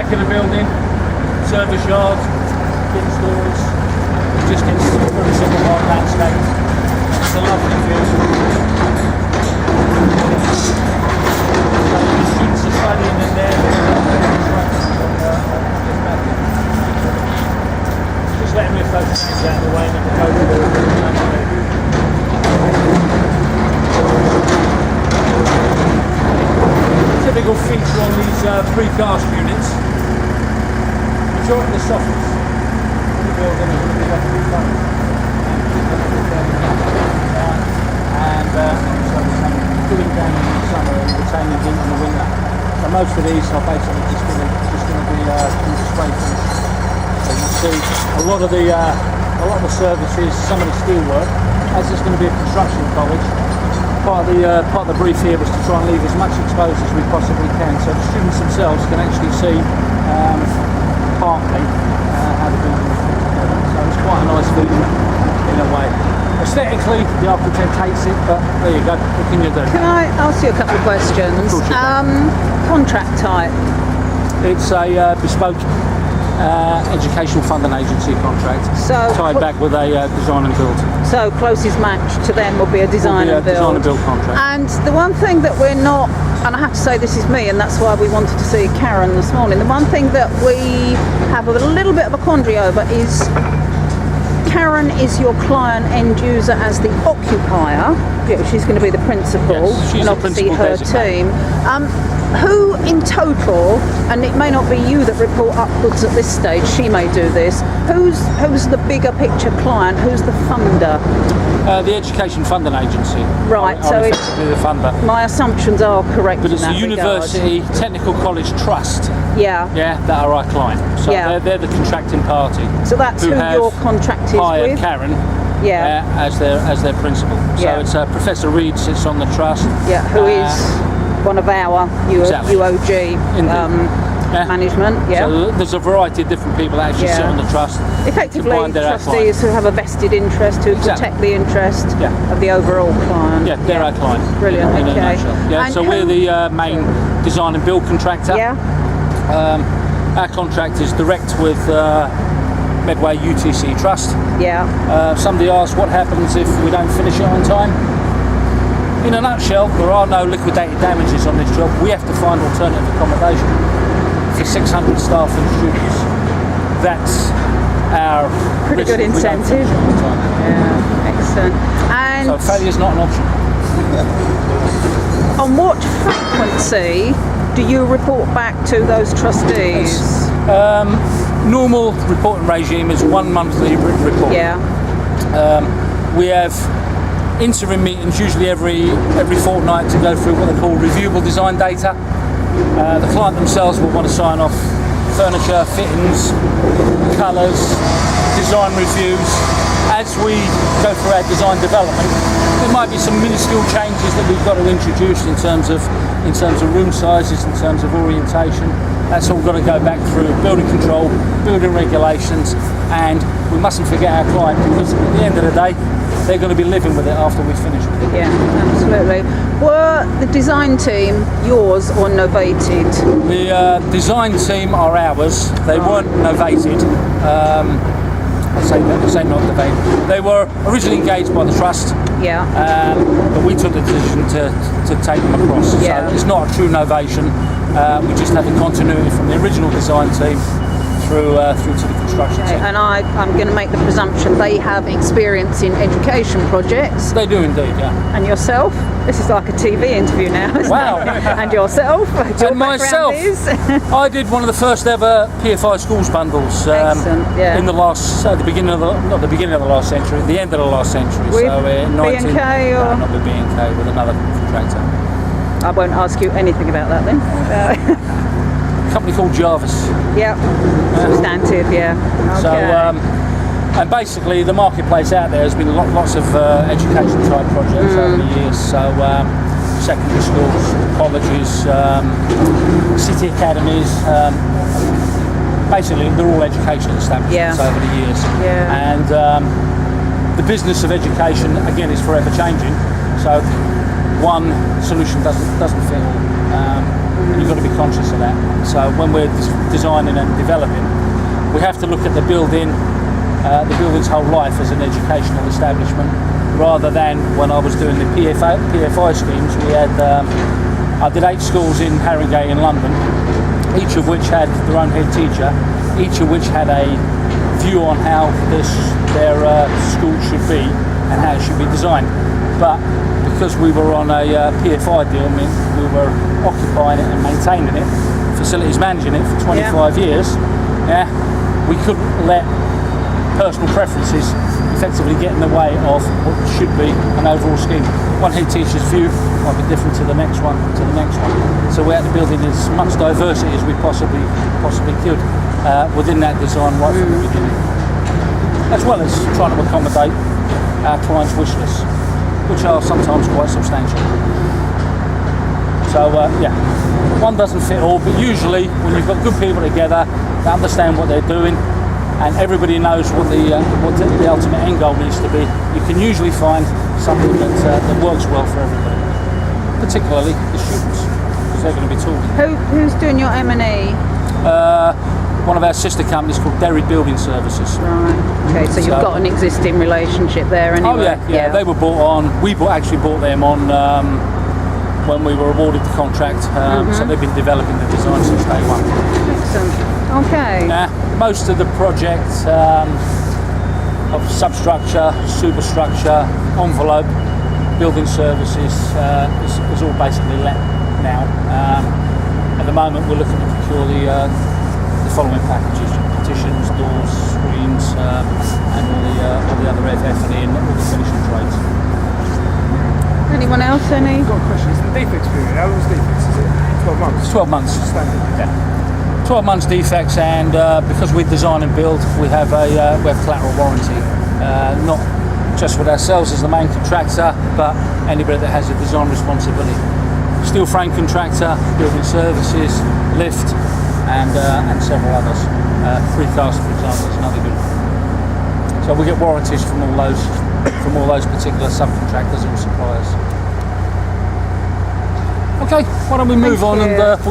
back of the building, service yard, bin stores. It just gets very simple landscape. It's a lovely view. The students are studying in there. Just let me lift those things out of the way and then we'll go to the typical feature on these precast units. Majority of the soffits in the building are going to be left precast. And so some cooling down in the summer and retaining heat in the winter. So most of these are basically just going to be straight finished. So you see a lot of the services, some of the steel work, as it's going to be a construction college. Part of the brief here was to try and leave as much exposed as we possibly can, so the students themselves can actually see partly how the building is put together. So it's quite a nice feeling in a way. Aesthetically, the architect hates it, but there you go. What can you do? Can I ask you a couple of questions? Contract type. It's a bespoke educational funding agency contract, so tied back with a design and build. So closest match to them will be a design and build. Design and build contract. And the one thing that we're not, and I have to say this is me, and that's why we wanted to see Karen this morning. The one thing that we have a little bit of a quandary over is Karen is your client end user as the occupier. She's going to be the principal, yes, she's and obviously her team. Who in total, and it may not be you that report upwards at this stage, she may do this, who's the bigger picture client, who's the funder? The education funding agency. Right, so it's the funder. My assumptions are correct. But it's in that the University regard. Technical College Trust. Yeah. Yeah, that are our client. So they're the contracting party. So that's who your contract is with? Karen. Yeah. As their principal. So it's Professor Reed sits on the trust. Yeah, who is one of our UOG management. Yeah. So there's a variety of different people that actually sit on the trust. Effectively, trustees who have a vested interest, who protect the interest of the overall client. Yeah, they're our client. Brilliant. In okay. a nutshell. Yeah. So we're the main design and build contractor. Yeah. Our contract is direct with Medway UTC Trust. Yeah. Somebody asked what happens if we don't finish it on time. In a nutshell, there are no liquidated damages on this job. We have to find alternative accommodation for 600 staff and students. That's our pretty good incentive. Yeah, excellent. And so failure's not an option. On what frequency do you report back to those trustees? Normal reporting regime is 1 monthly report. Yeah. We have interim meetings usually every fortnight to go through what they call reviewable design data. The client themselves will want to sign off furniture, fittings, colours, design reviews. As we go through our design development, there might be some minuscule changes that we've got to introduce in terms of room sizes, in terms of orientation. That's all got to go back through building control, building regulations, and we mustn't forget our client, because at the end of the day, they're going to be living with it after we finish it. Yeah, absolutely. Were the design team yours or novated? The design team are ours. They weren't novated. I say not novated. They were originally engaged by the trust. Yeah. But we took the decision to take them across. Yeah. So it's not a true novation. We just have the continuity from the original design team through to the construction team. And I'm going to make the presumption they have experience in education projects. They do indeed, yeah. And yourself? This is like a TV interview now, isn't wow. it? And yourself? And myself. I did one of the first ever PFI schools bundles in the last, the beginning of the last century, the end of the last century. With so B&K or? No, not with B&K, with another contractor. I won't ask you anything about that then. A company called Jarvis. Yeah, substantive, yeah. Okay. So, and basically the marketplace out there has been lots of education type projects over the years. So secondary schools, colleges, city academies, basically they're all education establishments over the years. Yeah. And the business of education, again, is forever changing. So one solution doesn't fit all. You've got to be conscious of that. So when we're designing and developing, we have to look at the building's whole life as an educational establishment, rather than when I was doing the PFI schemes. We had I did 8 schools in Harringay in London, each of which had their own head teacher, each of which had a view on how their school should be and how it should be designed. But because we were on a PFI deal, I mean, we were occupying it and maintaining it, facilities managing it for 25 years, we couldn't let personal preferences effectively get in the way of what should be an overall scheme. One head teacher's view might be different to the next one, So we had to build in as much diversity as we possibly could within that design right from the beginning, as well as trying to accommodate our clients' wish lists, which are sometimes quite substantial. So one doesn't fit all, but usually when you've got good people together, they understand what they're doing, and everybody knows what the ultimate end goal needs to be, you can usually find something that works well for everybody, particularly the students, because they're going to be talking. Who's doing your M&E? One of our sister companies called Derry Building Services. Right. Okay. So you've got an existing relationship there, anyway. Oh yeah. They were brought on. We actually brought them on when we were awarded the contract. So they've been developing the design since day one. Excellent. Okay. Most of the projects of substructure, superstructure, envelope, building services is all basically let now. At the moment, we're looking to procure the following packages: partitions, doors, screens, and all the other FF&E and all the finishing trades. Anyone else? Any? I've got a question. Is the defects period? How long is defects? Is it 12 months? It's 12 months. Standard. Yeah. 12 months defects, and because we design and build, we have collateral warranty, not just with ourselves as the main contractor, but anybody that has a design responsibility. Steel frame contractor, building services, lift, and several others. Precast, for example, is another good one. So we get warranties from all those particular subcontractors and suppliers. Okay, why don't we move on and we'll go